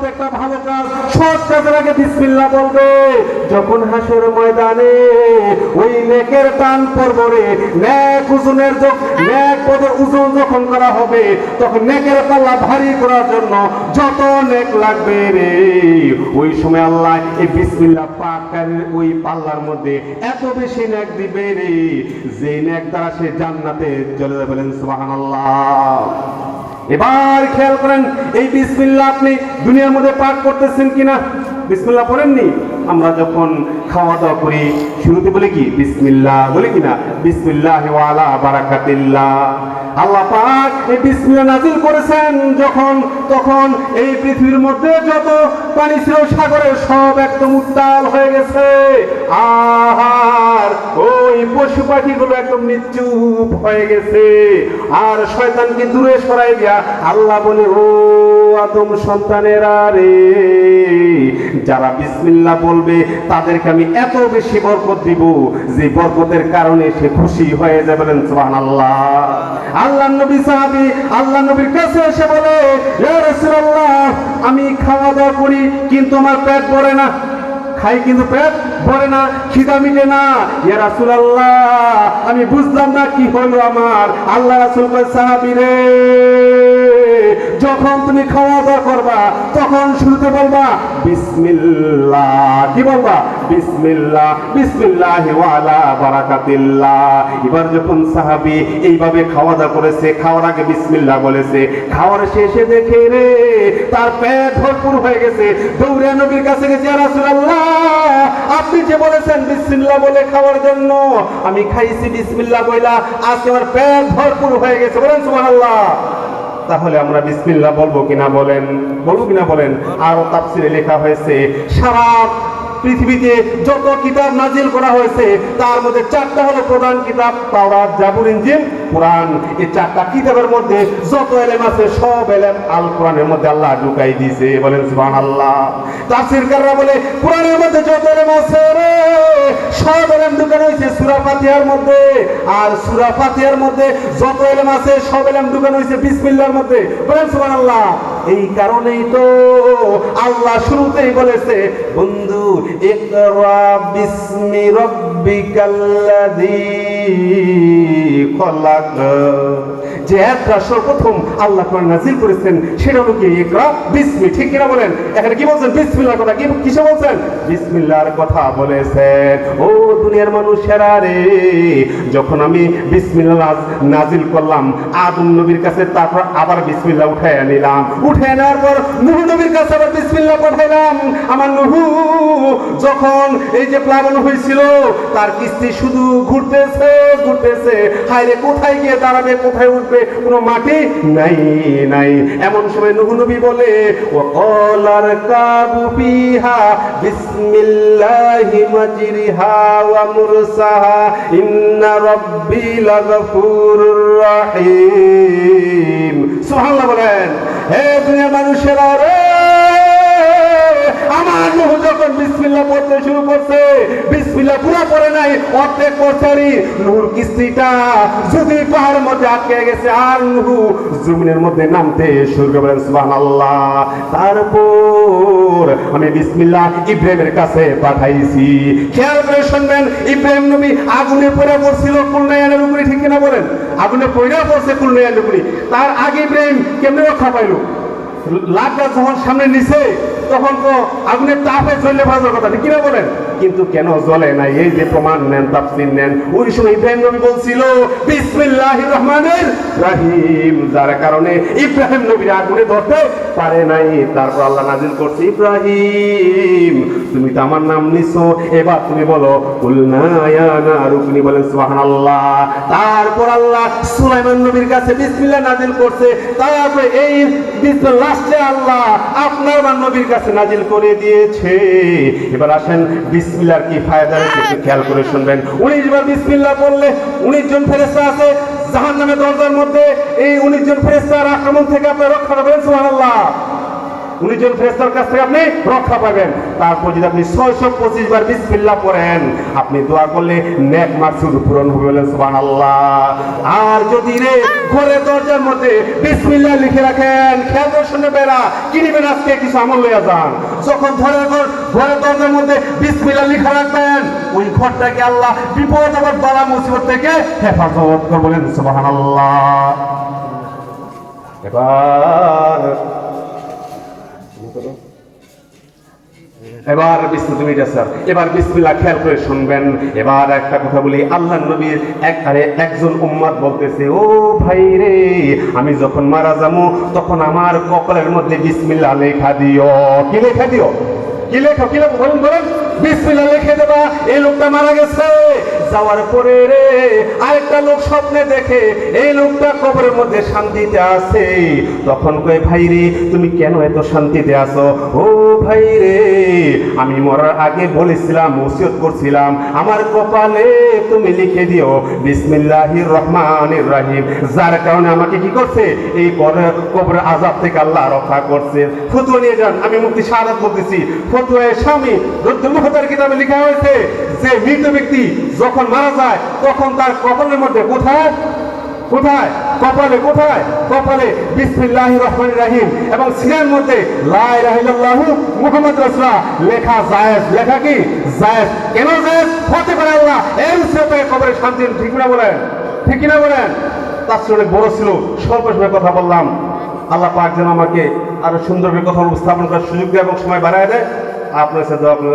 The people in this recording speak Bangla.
প্রত্যেকটা ভালো কাজ সৎ কাজের আগে বিসমিল্লাহ বলবে। যখন হাসর ময়দানে ওই নেকের টান পড়বে, নেক ওজনের নেক পদের ওজন যখন করা হবে, তখন নেকের পাল্লা ভারী করার জন্য যত নেক লাগবে রে, ওই সময় আল্লাহ এই বিসমিল্লাহ পাকের ওই পাল্লার মধ্যে এত বেশি নেক দিবে রে, যে নেক দ্বারা সে জান্নাতে চলে যাবে। বলেন সুবহানাল্লাহ। এবার খেয়াল করেন, এই বিসমিল্লাহ আপনি দুনিয়ার মধ্যে পাঠ করতেছেন কিনা? বিসমিল্লাহ পড়েননি? আমরা যখন খাওয়া দাওয়া করি শুরুতে বলি কি বিসমিল্লাহ, বলি কিনা বিসমিল্লাহ ওয়া আলা বারাকাতিল্লাহ। আল্লাহ পাক এই বিসমিল্লাহ নাযিল করেছেন যখন, তখন এই পৃথিবীর মধ্যে যত পানি ছিল সাগরে সব একদম উত্তাল হয়ে গেছে, আর ওই পশু পাখিগুলো একদম নিশ্চুপ হয়ে গেছে। আর শয়তানকে দূরে সরাই দিয়া আল্লাহ বলে, ও আদম সন্তানেরা রে, যারা বিসমিল্লাহ বলবে তাদেরকে আমি এত বেশি বরকত দিব যে বরকতের কারণে সে খুশি হয়ে যাবে। বলেন সুবহানাল্লাহ। আল্লাহর নবী সাহাবী আল্লাহর নবীর কাছে এসে বলে, ইয়া রাসূলুল্লাহ, আমি খাওয়া দাওয়া করি কিন্তু আমার পেট ভরে না, খাই কিন্তু পেট ভরে না, খিদা মিটে না, ইয়া রাসূলুল্লাহ আমি বুঝলাম না কি হলো আমার। আল্লাহ রাসূল কয়, সাহাবী রে, যখন তুমি খাওয়া দাওয়া করবা তখন শুরুতে বলবা বিসমিল্লাহ। কি বলবা? বিসমিল্লাহ, বিসমিল্লাহি ওয়া আলা বারাকাতিল্লাহ। এবার যখন সাহাবী এইভাবে খাওয়া দাওয়া করেছে, খাওয়ার আগে বিসমিল্লাহ বলেছে, খাওয়ার শেষে দেখে রে তার পেট ভরপুর হয়ে গেছে, দৌড়ে নবীর কাছে গেছে, ইয়া রাসূলুল্লাহ আপনি যে বলেছেন বিসমিল্লাহ বলে খাওয়ার জন্য, আমি খাইছি বিসমিল্লাহ বইলা, আজকে আমার পেট ভরপুর হয়ে গেছে। বলেন সুবহানাল্লাহ। তাহলে আমরা বিসমিল্লাহ বলবো কিনা বলেন? বলবো কিনা বলেন? আর তাফসিরে লেখা হয়েছে, সারা পৃথিবীতে যত কিতাব নাজিল করা হয়েছে তার মধ্যে চারটা হলো প্রধান কিতাব, তাওরাত, জাবুর, ইনজিল, কোরআন। এই চারটা কিতাবের মধ্যে যত ইলম আছে সব ইলম আল কোরআনের মধ্যে আল্লাহ ঢুকাই দিয়েছে। বলেন সুবহানাল্লাহ। তাফসীরকাররা বলে কোরআনের মধ্যে যত ইলম আছে রে সব ইলম ঢুকানো হয়েছে সূরা ফাতিহার মধ্যে, আর সূরা ফাতিহার মধ্যে যত ইলম আছে সব ইলম ঢুকানো হয়েছে বিসমিল্লাহর মধ্যে। বলেন সুবহানাল্লাহ। এই কারণেই তো আল্লাহ শুরুতেই বলেছে, বন্ধু ইকরা বিসমি রাব্বিকাল্লাযী খলাক। যে একটা সর্বপ্রথম আল্লাহ কোরআন নাযিল করেছেন সেটা হলো কি ইকরা বিসমি। ঠিক কিনা বলেন? এখানে কি বলছেন? বিসমিল্লাহর কথা। কিসে বলছেন? বিসমিল্লাহর কথা বলেছেন। ও দুনিয়ার মানুষেরা রে, যখন আমি বিসমিল্লাহ নাযিল করলাম আদম নবীর কাছে, তারপর আবার বিসমিল্লাহ উঠায় নিলাম, উঠে নেওয়ার পর নূহ নবীর কাছে আবার বিসমিল্লাহ পাঠাইলাম। আমার নূহ যখন এই যে প্লাবন হয়েছিল, তার কিস্তি শুধু ঘুরতেছে ঘুরতেছে, হায়রে কোথায় গিয়ে দাঁড়াবে, কোথায় উঠবে, কোনো মাটি নাই নাই। এমন সময় নূহ নবী বলে, ওয়াকালার কাবু ফিহা বিসমিল্লাহি মাজরিহা ওয়া মুরসাহা ইন্না রাব্বি লাগফুরুর রহিম। সুবহানাল্লাহ বলেন। হে দুনিয়ার মানুষেরা রে, আমার নূহ যখন বিসমিল্লাহ পড়তে শুরু করছে, বিসমিল্লাহ পুরো পড়ে নাই, অর্ধেক পড়ছারি, নূহর কিস্তিটা যদি পাহাড়ের মধ্যে আটকে গেছে, আর নূহ জমিনের মধ্যে নামতে শুরু করেন। সুবহানাল্লাহ। তারপর আমি বিসমিল্লাহ ইব্রাহিমের কাছে পাঠাইছি। খেয়াল করে শুনবেন, ইব্রাহিম নবী আগুনে পড়ে পড়ছিল কুলনায়ানের উপরে। ঠিক কিনা বলেন? আগুনে পড়ে পড়ছে কুলনায়ানের উপরে। তার আগে ইব্রাহিম কেমনে রক্ষা পাইল? লাঠটা যখন সামনে নিছে তখন তো আগুনের তাপে জ্বলে ভাজার কথা। ঠিক কিনা বলেন? কিন্তু কেন জ্বলে নাই? এই যে প্রমাণ নেন, তাফসীর নেন। ওই সময় ইব্রাহিম নবী বলছিল বিসমিল্লাহির রহমানির রহিম, যার কারণে ইব্রাহিম নবীর আগুনে ধরতে পারে নাই। তারপর আল্লাহ নাযিল করছে, ইব্রাহিম তুমি তো আমার নাম নিছো, এবার তুমি বলো কুলনা ইয়া নারু কুনি। বলেন সুবহানাল্লাহ। তারপর আল্লাহ সুলাইমান নবীর কাছে বিসমিল্লাহ নাযিল করছে। তারপর এই বিসমিল্লাহ লাস্টে আল্লাহ আপনার নবীর কাছে নাযিল করে দিয়েছে। এবার আসেন বিসমিল্লাহর কি ফায়দা আছে একটু খেয়াল করে শুনবেন। 19 বার বিসমিল্লাহ বললে 19 জন ফেরেশতা আছে জাহান্নামের দরজার মধ্যে, এই 19 জন ফেরেশতার আক্রমণ থেকে আপনি রক্ষা পাবেন। সুবহানাল্লাহ। 19 জন ফেরেশতার কাছ থেকে আপনি রক্ষা পাবেন। তারপর যদি আপনি 625 বার বিসমিল্লাহ পড়েন, আপনি দোয়া করলে নেক মাকসুদ পূরণ হবে, বলেন সুবহানাল্লাহ। আর যদি রে ঘরের দরজার মধ্যে বিসমিল্লাহ লিখে রাখেন, খেয়াল করে শুনে বেড়া কি নিবেন, আজকে কিছু আমল লইয়া যান। যখন ঘরের দরজার মধ্যে বিসমিল্লাহ লিখে রাখবেন, ওই ঘরটাকে আল্লাহ বিপদ আবার বালা মুসিবত থেকে হেফাজত করবে, বলেন সুবহানাল্লাহ। এবার এবার বিসমিল্লাহ খেয়াল করে শুনবেন। এবার একটা কথা বলি, আল্লাহ নবীর একজন উম্মত বলতেছে, ও ভাই রে, আমি যখন মারা যাবো তখন আমার কপালের মধ্যে বিসমিল্লাহ লেখা দিও। কি লেখা দিও? কি লেখো বলেন বলেন, বিসমিল্লাহ লিখে দেবা। এই লোকটা মারা গেছে, যাওয়ার পরে রে আরেকটা লোক স্বপ্নে দেখে এই লোকটা কবরের মধ্যে শান্তিতে আছে। তখন কয়, ভাই রে তুমি কেন এত শান্তিতে আছো? ও ভাই রে, আমি মরার আগে বলেছিলাম, ওসিয়ত করছিলাম, আমার কপালে তুমি লিখে দিও বিসমিল্লাহির রহমানির রহিম। যার কারণে আমাকে কি করছে, এই কবরের আযাব থেকে আল্লাহ রক্ষা করছে। ফতোয়া নিয়ে যান, আমি মুফতি শাহাদাত বলতেছি, ফতোয়ায়ে শামী রদ্দুল মুহতার কিতাবে লেখা হয়েছে যে মৃত ব্যক্তি যখন মারা যায় তখন তার কপালের মধ্যে কোথায় কপালে বিসমিল্লাহির রহমানির রহিম এবং সিনার মধ্যে লা ইলাহা ইল্লাল্লাহু মুহাম্মাদুর রাসূলুল্লাহ লেখা জায়েজ। লেখা কি জায়েজ? কেন জায়েজ? হতে পারে আল্লাহ এর সাথে কবরে শান্তি। ঠিক না বলেন? তার অনেক বড় ছিল, স্বল্প সময় কথা বললাম। আল্লাহ পাক যেন আমাকে আরো সুন্দরভাবে কথা উপস্থাপন করার সুযোগ দেয় এবং সময় বাড়ায় দেয়। আপনার সাথে আপনার